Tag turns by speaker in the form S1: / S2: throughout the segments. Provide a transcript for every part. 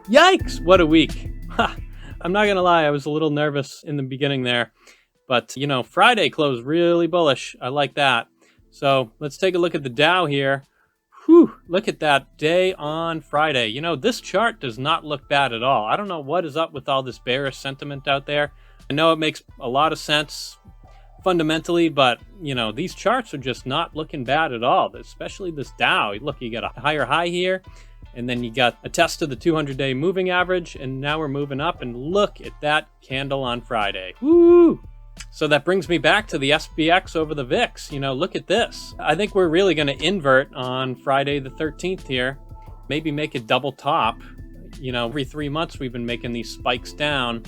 S1: Yikes, what a week. Ha, I'm not going to lie, I was a little nervous in the beginning there. But, Friday closed really bullish. I like that. So let's take a look at the Dow here. Whew, look at that day on Friday. This chart does not look bad at all. I don't know what is up with all this bearish sentiment out there. I know it makes a lot of sense fundamentally, but, these charts are just not looking bad at all, especially this Dow. Look, you got a higher high here, and then you got a test of the 200-day moving average, and now we're moving up, and look at that candle on Friday. Woo! So that brings me back to the SPX over the VIX. Look at this. I think we're really going to invert on Friday the 13th here. Maybe make a double top. Every 3 months we've been making these spikes down,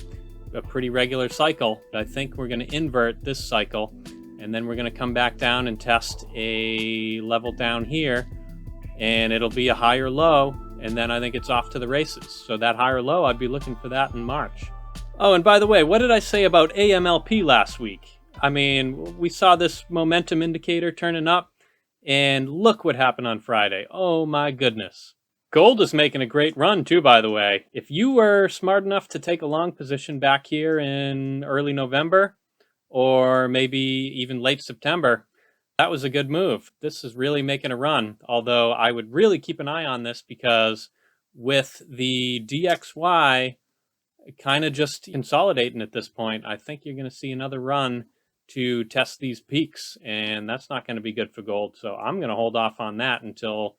S1: a pretty regular cycle. I think we're going to invert this cycle, and then we're going to come back down and test a level down here, and it'll be a higher low, and then I think it's off to the races. So that higher low, I'd be looking for that in March. Oh, and by the way, what did I say about AMLP last week? I mean, we saw this momentum indicator turning up, and look what happened on Friday. Oh my goodness. Gold is making a great run too, by the way. If you were smart enough to take a long position back here in early November, or maybe even late September, that was a good move. This is really making a run, although I would really keep an eye on this because with the DXY kind of just consolidating at this point, I think you're going to see another run to test these peaks, and that's not going to be good for gold. So I'm going to hold off on that until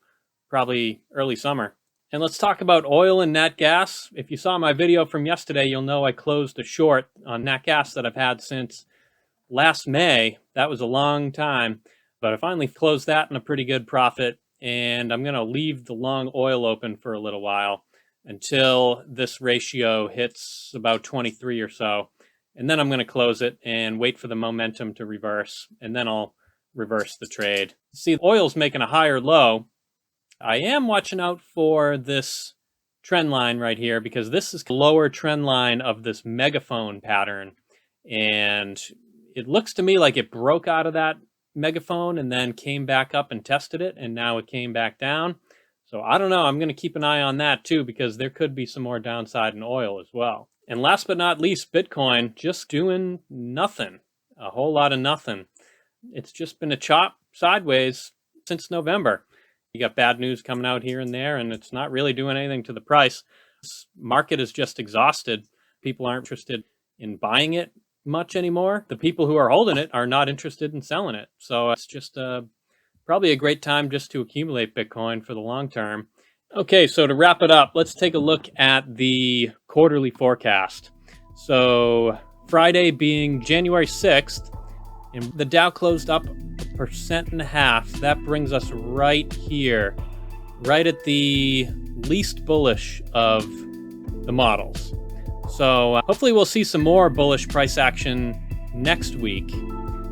S1: probably early summer. And let's talk about oil and nat gas. If you saw my video from yesterday, you'll know I closed a short on nat gas that I've had since last May. That was a long time, but I finally closed that in a pretty good profit, and I'm going to leave the long oil open for a little while until this ratio hits about 23 or so. And then I'm going to close it and wait for the momentum to reverse, and then I'll reverse the trade. See, oil's making a higher low. I am watching out for this trend line right here because this is the lower trend line of this megaphone pattern. And it looks to me like it broke out of that megaphone and then came back up and tested it, and now it came back down. So I don't know, I'm going to keep an eye on that too because there could be some more downside in oil as well. And last but not least, Bitcoin just doing nothing, a whole lot of nothing. It's just been a chop sideways since November. You got bad news coming out here and there, and it's not really doing anything to the price. This market is just exhausted. People aren't interested in buying it much anymore. The people who are holding it are not interested in selling it. So it's just probably a great time just to accumulate Bitcoin for the long term. Okay, so to wrap it up, let's take a look at the quarterly forecast. So Friday being January 6th, and the Dow closed up 1.5%. That brings us right here, right at the least bullish of the models. So hopefully we'll see some more bullish price action next week.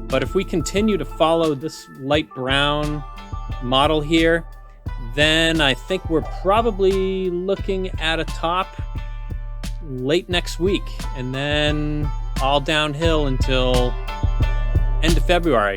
S1: But if we continue to follow this light brown model here, then I think we're probably looking at a top late next week, and then all downhill until end of February.